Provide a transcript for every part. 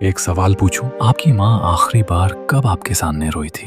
एक सवाल पूछूं, आपकी माँ आखिरी बार कब आपके सामने रोई थी?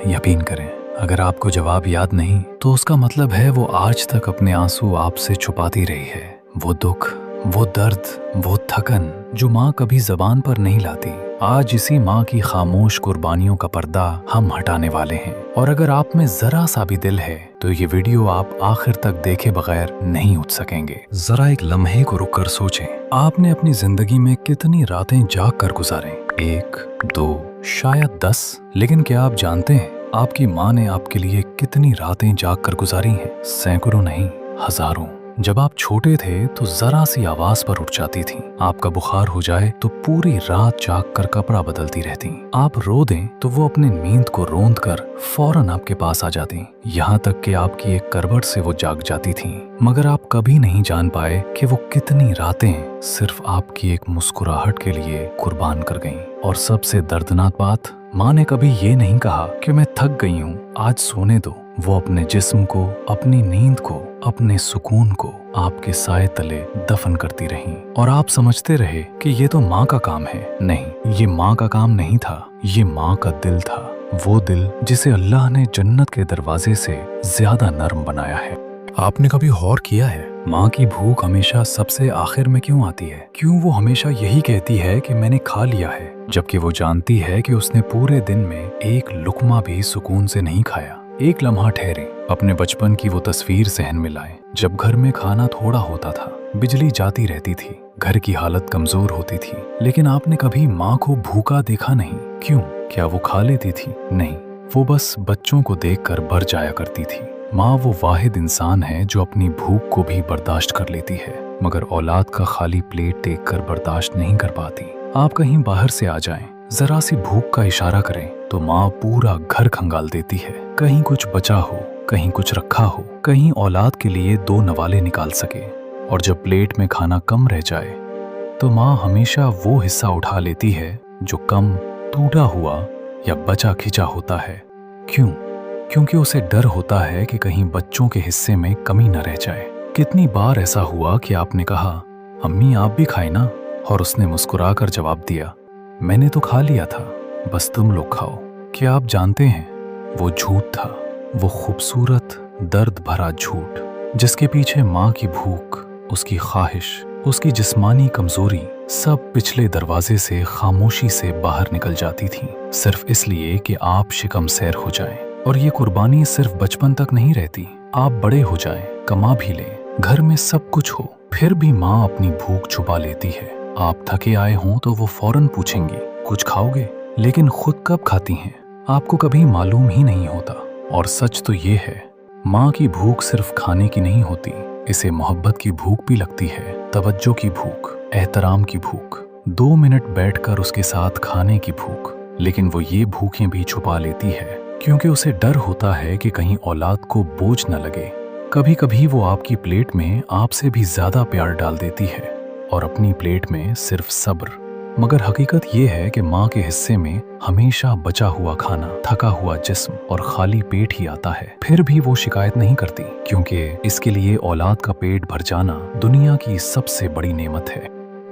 यकीन करें, अगर आपको जवाब याद नहीं तो उसका मतलब है वो आज तक अपने आंसू आपसे छुपाती रही है। वो दुख, वो दर्द, वो थकन जो माँ कभी जबान पर नहीं लाती, आज इसी माँ की खामोश कुर्बानियों का पर्दा हम हटाने वाले हैं। और अगर आप में जरा सा भी दिल है तो ये वीडियो आप आखिर तक देखे बगैर नहीं उठ सकेंगे। जरा एक लम्हे को रुक कर सोचें, आपने अपनी जिंदगी में कितनी रातें जाग कर गुजारें? 1, 2, शायद 10। लेकिन क्या आप जानते हैं आपकी माँ ने आपके लिए कितनी रातें जाग कर गुजारी हैं? सैकड़ों नहीं, हजारों। जब आप छोटे थे तो जरा सी आवाज पर उठ जाती थी, आपका बुखार हो जाए तो पूरी रात जाग कर कपड़ा बदलती रहती, आप रो दें तो वो अपने नींद को रोंद कर फौरन आपके पास आ जाती, यहाँ तक कि आपकी एक करवट से वो जाग जाती थी। मगर आप कभी नहीं जान पाए कि वो कितनी रातें सिर्फ आपकी एक मुस्कुराहट के लिए कुर्बान कर गईं। और सबसे दर्दनाक बात, माँ ने कभी ये नहीं कहा कि मैं थक गई हूँ, आज सोने दो। वो अपने जिस्म को, अपनी नींद को, अपने सुकून को आपके साए तले दफन करती रहीं। और आप समझते रहे कि ये तो माँ का काम है। नहीं, ये माँ का काम नहीं था, ये माँ का दिल था। वो दिल जिसे अल्लाह ने जन्नत के दरवाजे से ज्यादा नरम बनाया है। आपने कभी गौर किया है, माँ की भूख हमेशा सबसे आखिर में क्यों आती है? क्यों वो हमेशा यही कहती है कि मैंने खा लिया है, जबकि वो जानती है कि उसने पूरे दिन में एक लुकमा भी सुकून से नहीं खाया। एक लम्हा ठहरे, अपने बचपन की वो तस्वीर सहन में लाएं, जब घर में खाना थोड़ा होता था, बिजली जाती रहती थी, घर की हालत कमजोर होती थी, लेकिन आपने कभी माँ को भूखा देखा नहीं। क्यों? क्या वो खा लेती थी? नहीं, वो बस बच्चों को देखकर भर जाया करती थी। माँ वो वाहिद इंसान है जो अपनी भूख को भी बर्दाश्त कर लेती है, मगर औलाद का खाली प्लेट देखकर बर्दाश्त नहीं कर पाती। आप कहीं बाहर से आ जाएं, जरा सी भूख का इशारा करें तो माँ पूरा घर खंगाल देती है। कहीं कुछ बचा हो, कहीं कुछ रखा हो, कहीं औलाद के लिए 2 नवाले निकाल सके। और जब प्लेट में खाना कम रह जाए तो माँ हमेशा वो हिस्सा उठा लेती है जो कम, टूटा हुआ या बचा खिंचा होता है। क्यों? क्योंकि उसे डर होता है कि कहीं बच्चों के हिस्से में कमी न रह जाए। कितनी बार ऐसा हुआ कि आपने कहा, अम्मी आप भी खाए ना, और उसने मुस्कुरा कर जवाब दिया, मैंने तो खा लिया था, बस तुम लोग खाओ। क्या आप जानते हैं, वो झूठ था, वो खूबसूरत दर्द भरा झूठ, जिसके पीछे माँ की भूख, उसकी ख्वाहिश, उसकी जिस्मानी कमजोरी सब पिछले दरवाजे से खामोशी से बाहर निकल जाती थी, सिर्फ इसलिए कि आप शिकम सैर हो जाएं। और ये कुर्बानी सिर्फ बचपन तक नहीं रहती, आप बड़े हो जाएं, कमा भी लें, घर में सब कुछ हो, फिर भी माँ अपनी भूख छुपा लेती है। आप थके आए हों तो वो फौरन पूछेंगी, कुछ खाओगे? लेकिन खुद कब खाती हैं आपको कभी मालूम ही नहीं होता। और सच तो ये है, माँ की भूख सिर्फ खाने की नहीं होती, इसे मोहब्बत की भूख भी लगती है, तवज्जो की भूख, एहतराम की भूख, 2 मिनट बैठकर उसके साथ खाने की भूख। लेकिन वो ये भूखें भी छुपा लेती है क्योंकि उसे डर होता है कि कहीं औलाद को बोझ न लगे। कभी कभी वो आपकी प्लेट में आपसे भी ज्यादा प्यार डाल देती है और अपनी प्लेट में सिर्फ सब्र। मगर हकीकत ये है कि माँ के हिस्से में हमेशा बचा हुआ खाना, थका हुआ जिस्म और खाली पेट ही आता है। फिर भी वो शिकायत नहीं करती, क्योंकि इसके लिए औलाद का पेट भर जाना दुनिया की सबसे बड़ी नेमत है।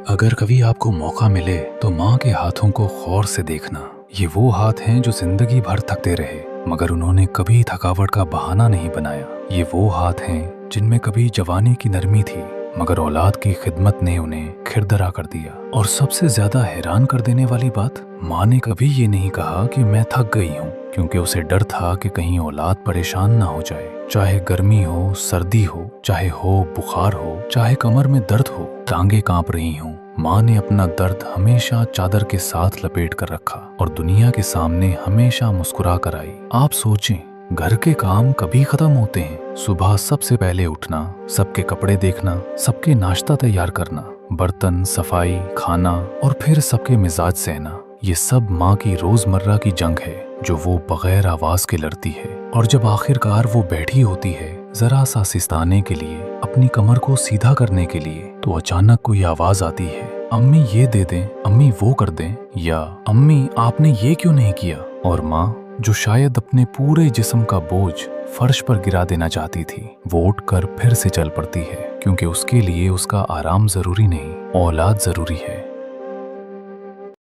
अगर कभी आपको मौका मिले तो माँ के हाथों को गौर से देखना। ये वो हाथ हैं जो जिंदगी भर थकते रहे, मगर उन्होंने कभी थकावट का बहाना नहीं बनाया। ये वो हाथ हैं जिनमें कभी जवानी की नरमी थी, मगर औलाद की खिदमत ने उन्हें खिरदरा कर दिया। और सबसे ज्यादा हैरान कर देने वाली बात, माँ ने कभी ये नहीं कहा कि मैं थक गई हूँ, क्योंकि उसे डर था कि कहीं औलाद परेशान ना हो जाए। चाहे गर्मी हो, सर्दी हो, चाहे हो बुखार हो, चाहे कमर में दर्द हो, टांगे कांप रही हों, माँ ने अपना दर्द हमेशा चादर के साथ लपेट कर रखा और दुनिया के सामने हमेशा मुस्कुरा कर आई। आप सोचें, घर के काम कभी खत्म होते हैं? सुबह सबसे पहले उठना, सबके कपड़े देखना, सबके नाश्ता तैयार करना, बर्तन, सफाई, खाना और फिर सबके मिजाज सहना। ये सब माँ की रोजमर्रा की जंग है जो वो बगैर आवाज के लड़ती है। और जब आखिरकार वो बैठी होती है जरा सा सिस्ताने के लिए, अपनी कमर को सीधा करने के लिए, तो अचानक कोई आवाज आती है, अम्मी ये दे दें, अम्मी वो कर दें, या अम्मी आपने ये क्यों नहीं किया। और माँ जो शायद अपने पूरे जिस्म का बोझ फर्श पर गिरा देना चाहती थी, वो उठकर फिर से चल पड़ती है, क्योंकि उसके लिए उसका आराम जरूरी नहीं, औलाद जरूरी है।